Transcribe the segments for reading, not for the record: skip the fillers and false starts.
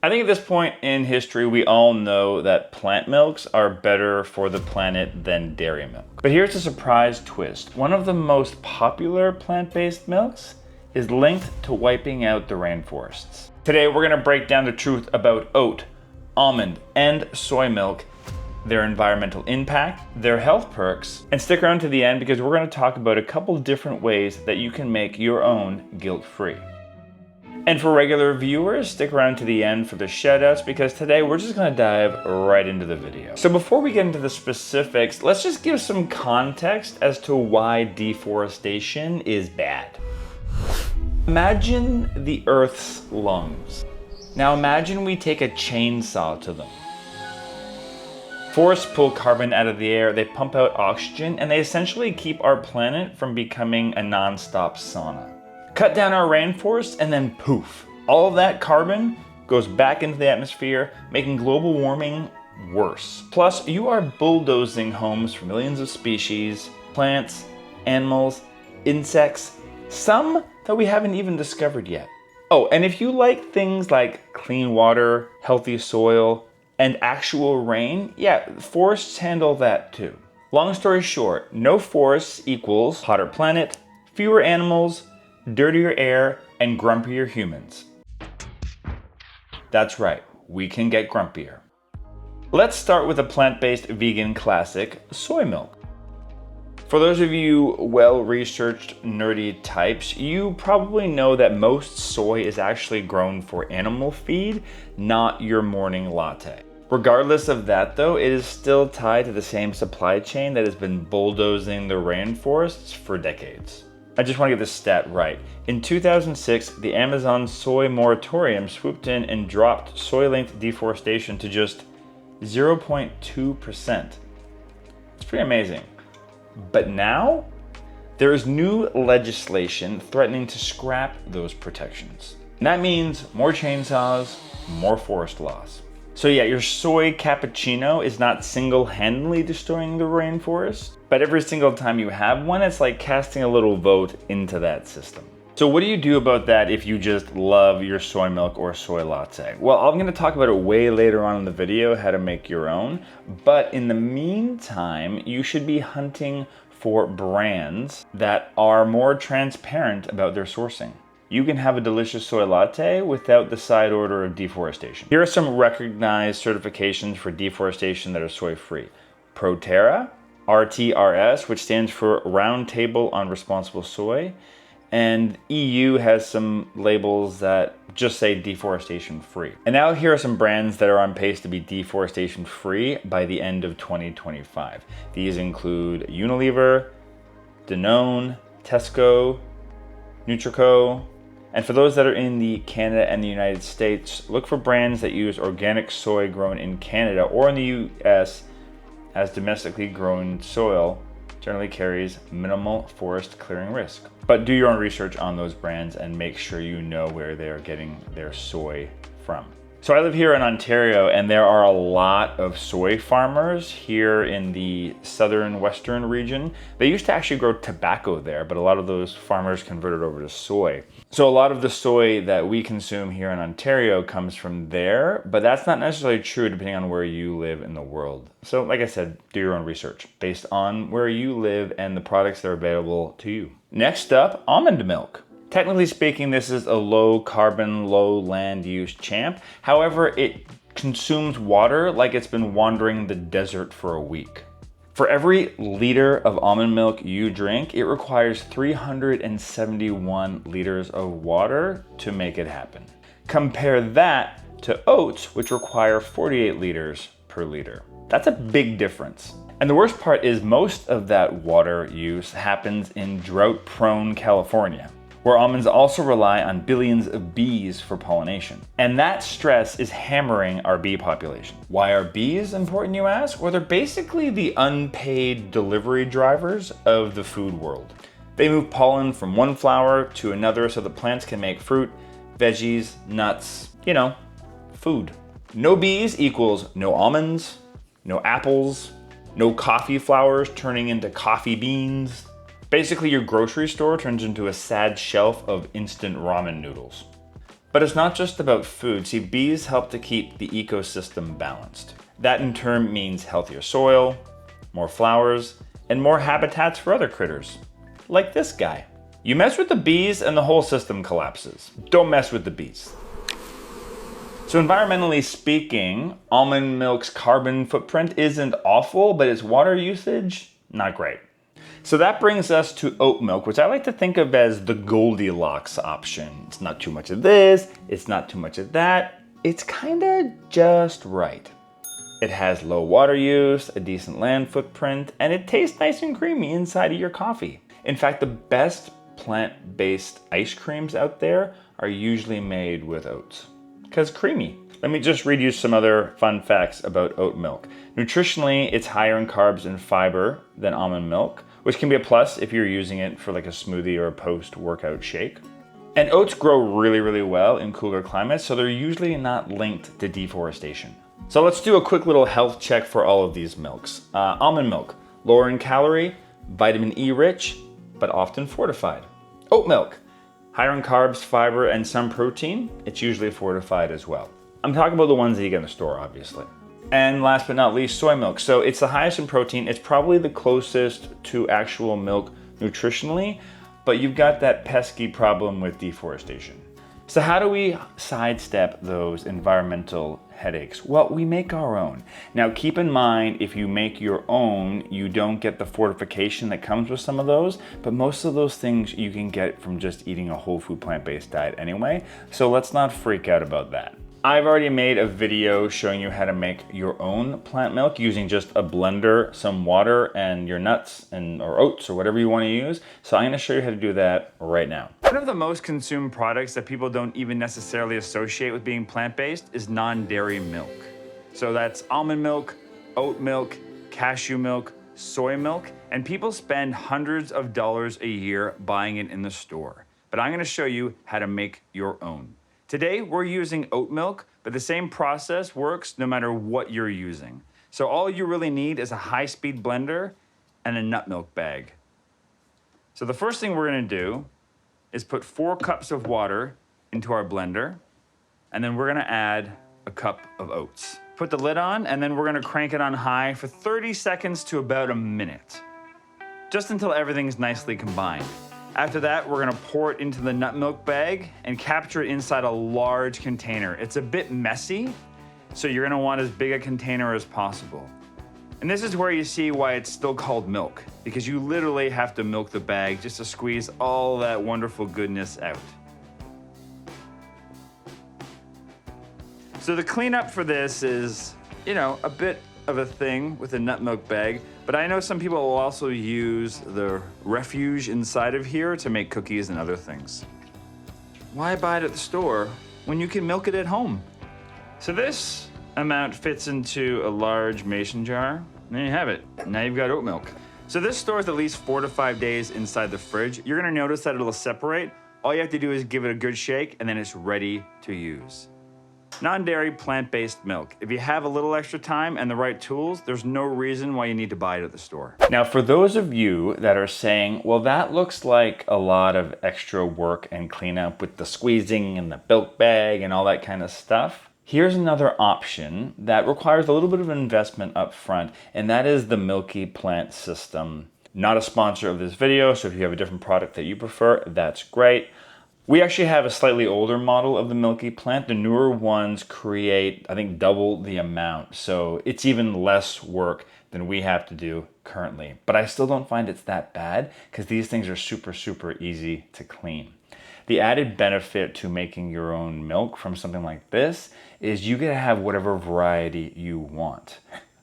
I think at this point in history, we all know that plant milks are better for the planet than dairy milk. But here's a surprise twist. One of the most popular plant-based milks is linked to wiping out the rainforests. Today, we're gonna break down the truth about oat, almond, and soy milk, their environmental impact, their health perks, and stick around to the end because we're gonna talk about a couple different ways that you can make your own guilt-free. And for regular viewers, stick around to the end for the shoutouts because today we're just gonna dive right into the video. So before we get into the specifics, let's just give some context as to why deforestation is bad. Imagine the Earth's lungs. Now imagine we take a chainsaw to them. Forests pull carbon out of the air, they pump out oxygen, and they essentially keep our planet from becoming a non-stop sauna. Cut down our rainforests and then poof, all of that carbon goes back into the atmosphere, making global warming worse. Plus, you are bulldozing homes for millions of species, plants, animals, insects, some that we haven't even discovered yet. Oh, and if you like things like clean water, healthy soil, and actual rain, yeah, forests handle that too. Long story short, no forests equals hotter planet, fewer animals, dirtier air, and grumpier humans. That's right, we can get grumpier. Let's start with a plant-based vegan classic, soy milk. For those of you well-researched nerdy types, you probably know that most soy is actually grown for animal feed, not your morning latte. Regardless of that though, it is still tied to the same supply chain that has been bulldozing the rainforests for decades. I just want to get this stat right. In 2006, the Amazon soy moratorium swooped in and dropped soy-linked deforestation to just 0.2%. It's pretty amazing. But now, there is new legislation threatening to scrap those protections. And that means more chainsaws, more forest loss. So yeah, your soy cappuccino is not single-handedly destroying the rainforest, but every single time you have one, it's like casting a little vote into that system. So what do you do about that if you just love your soy milk or soy latte? Well, I'm gonna talk about it way later on in the video, how to make your own. But in the meantime, you should be hunting for brands that are more transparent about their sourcing. You can have a delicious soy latte without the side order of deforestation. Here are some recognized certifications for deforestation that are soy-free. ProTerra, RTRS, which stands for Round Table on Responsible Soy, and EU has some labels that just say deforestation free. And now here are some brands that are on pace to be deforestation free by the end of 2025. These include Unilever, Danone, Tesco, Nutrico. And for those that are in the Canada and the United States, look for brands that use organic soy grown in Canada or in the US, as domestically grown soil generally carries minimal forest clearing risk. But do your own research on those brands and make sure you know where they are getting their soy from. So I live here in Ontario and there are a lot of soy farmers here in the southern western region. They used to actually grow tobacco there, but a lot of those farmers converted over to soy. So a lot of the soy that we consume here in Ontario comes from there, but that's not necessarily true depending on where you live in the world. So like I said, do your own research based on where you live and the products that are available to you. Next up, almond milk. Technically speaking, this is a low carbon, low land use champ. However, it consumes water like it's been wandering the desert for a week. For every liter of almond milk you drink, it requires 371 liters of water to make it happen. Compare that to oats, which require 48 liters per liter. That's a big difference. And the worst part is most of that water use happens in drought-prone California, where almonds also rely on billions of bees for pollination. And that stress is hammering our bee population. Why are bees important, you ask? Well, they're basically the unpaid delivery drivers of the food world. They move pollen from one flower to another so the plants can make fruit, veggies, nuts, food. No bees equals no almonds, no apples, no coffee flowers turning into coffee beans. Basically, your grocery store turns into a sad shelf of instant ramen noodles. But it's not just about food. See, bees help to keep the ecosystem balanced. That in turn means healthier soil, more flowers, and more habitats for other critters, like this guy. You mess with the bees and the whole system collapses. Don't mess with the bees. So environmentally speaking, almond milk's carbon footprint isn't awful, but its water usage, not great. So that brings us to oat milk, which I like to think of as the Goldilocks option. It's not too much of this, it's not too much of that. It's kinda just right. It has low water use, a decent land footprint, and it tastes nice and creamy inside of your coffee. In fact, the best plant-based ice creams out there are usually made with oats, because creamy. Let me just read you some other fun facts about oat milk. Nutritionally, it's higher in carbs and fiber than almond milk, which can be a plus if you're using it for like a smoothie or a post-workout shake. And oats grow really, really well in cooler climates, so they're usually not linked to deforestation. So let's do a quick little health check for all of these milks. Almond milk, lower in calorie, vitamin E rich, but often fortified. Oat milk, higher in carbs, fiber, and some protein. It's usually fortified as well. I'm talking about the ones that you get in the store, obviously. And last but not least, soy milk. So it's the highest in protein. It's probably the closest to actual milk nutritionally, but you've got that pesky problem with deforestation. So how do we sidestep those environmental headaches? Well, we make our own. Now keep in mind, if you make your own, you don't get the fortification that comes with some of those, but most of those things you can get from just eating a whole food plant-based diet anyway, so let's not freak out about that. I've already made a video showing you how to make your own plant milk using just a blender, some water, and your nuts or oats or whatever you want to use. So I'm going to show you how to do that right now. One of the most consumed products that people don't even necessarily associate with being plant-based is non-dairy milk. So that's almond milk, oat milk, cashew milk, soy milk, and people spend hundreds of dollars a year buying it in the store. But I'm going to show you how to make your own. Today, we're using oat milk, but the same process works no matter what you're using. So all you really need is a high-speed blender and a nut milk bag. So the first thing we're gonna do is put 4 cups of water into our blender, and then we're gonna add a cup of oats. Put the lid on, and then we're gonna crank it on high for 30 seconds to about a minute, just until everything's nicely combined. After that, we're gonna pour it into the nut milk bag and capture it inside a large container. It's a bit messy, so you're gonna want as big a container as possible. And this is where you see why it's still called milk, because you literally have to milk the bag just to squeeze all that wonderful goodness out. So the cleanup for this is, a bit of a thing with a nut milk bag, but I know some people will also use the refuge inside of here to make cookies and other things. Why buy it at the store when you can milk it at home? So this amount fits into a large mason jar. There you have it. Now you've got oat milk. So this stores at least 4 to 5 days inside the fridge. You're gonna notice that it'll separate. All you have to do is give it a good shake and then it's ready to use. Non-dairy, plant-based milk. If you have a little extra time and the right tools, there's no reason why you need to buy it at the store. Now, for those of you that are saying, well, that looks like a lot of extra work and cleanup with the squeezing and the milk bag and all that kind of stuff, here's another option that requires a little bit of an investment up front, and that is the Milky Plant System. Not a sponsor of this video, so if you have a different product that you prefer, that's great. We actually have a slightly older model of the Milky Plant. The newer ones create, I think, double the amount. So it's even less work than we have to do currently. But I still don't find it's that bad because these things are super, super easy to clean. The added benefit to making your own milk from something like this is you get to have whatever variety you want.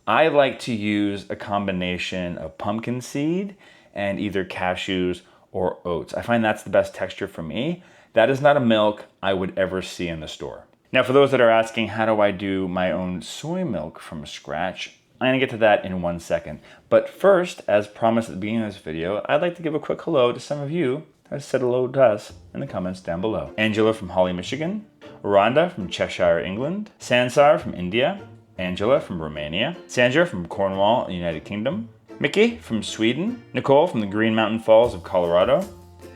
I like to use a combination of pumpkin seed and either cashews or oats. I find that's the best texture for me. That is not a milk I would ever see in the store. Now, for those that are asking, how do I do my own soy milk from scratch? I'm gonna get to that in 1 second. But first, as promised at the beginning of this video, I'd like to give a quick hello to some of you that said hello to us in the comments down below. Angela from Holly, Michigan. Rhonda from Cheshire, England. Sansar from India. Angela from Romania. Sandra from Cornwall, United Kingdom. Mickey from Sweden. Nicole from the Green Mountain Falls of Colorado.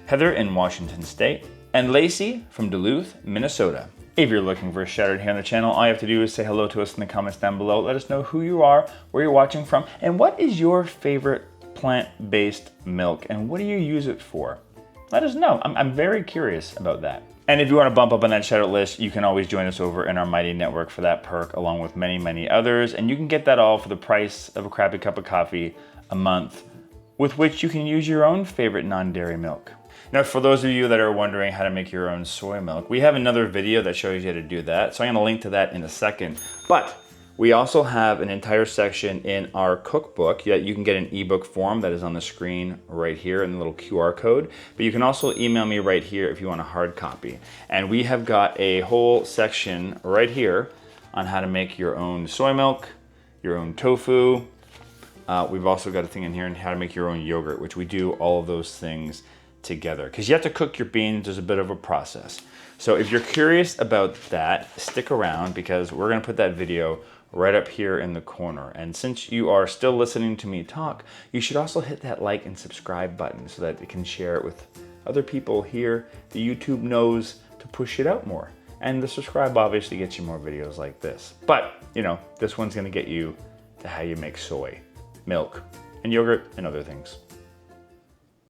Heather in Washington State. and Lacey from Duluth, Minnesota. If you're looking for a shout out here on the channel, all you have to do is say hello to us in the comments down below. Let us know who you are, where you're watching from, and what is your favorite plant-based milk, and what do you use it for? Let us know. I'm very curious about that. And if you want to bump up on that shout out list, you can always join us over in our Mighty Network for that perk, along with many, many others. And you can get that all for the price of a crappy cup of coffee a month, with which you can use your own favorite non-dairy milk. Now, for those of you that are wondering how to make your own soy milk, we have another video that shows you how to do that. So I'm gonna link to that in a second. But we also have an entire section in our cookbook that you can get an ebook form that is on the screen right here in the little QR code. But you can also email me right here if you want a hard copy. And we have got a whole section right here on how to make your own soy milk, your own tofu. We've also got a thing in here on how to make your own yogurt, which we do all of those things together. Because you have to cook your beans, there's a bit of a process. So if you're curious about that, stick around because we're gonna put that video right up here in the corner. And since you are still listening to me talk, you should also hit that like and subscribe button so that it can share it with other people here. The YouTube knows to push it out more. And the subscribe obviously gets you more videos like this. But, you know, this one's gonna get you to how you make soy, milk, and yogurt, and other things.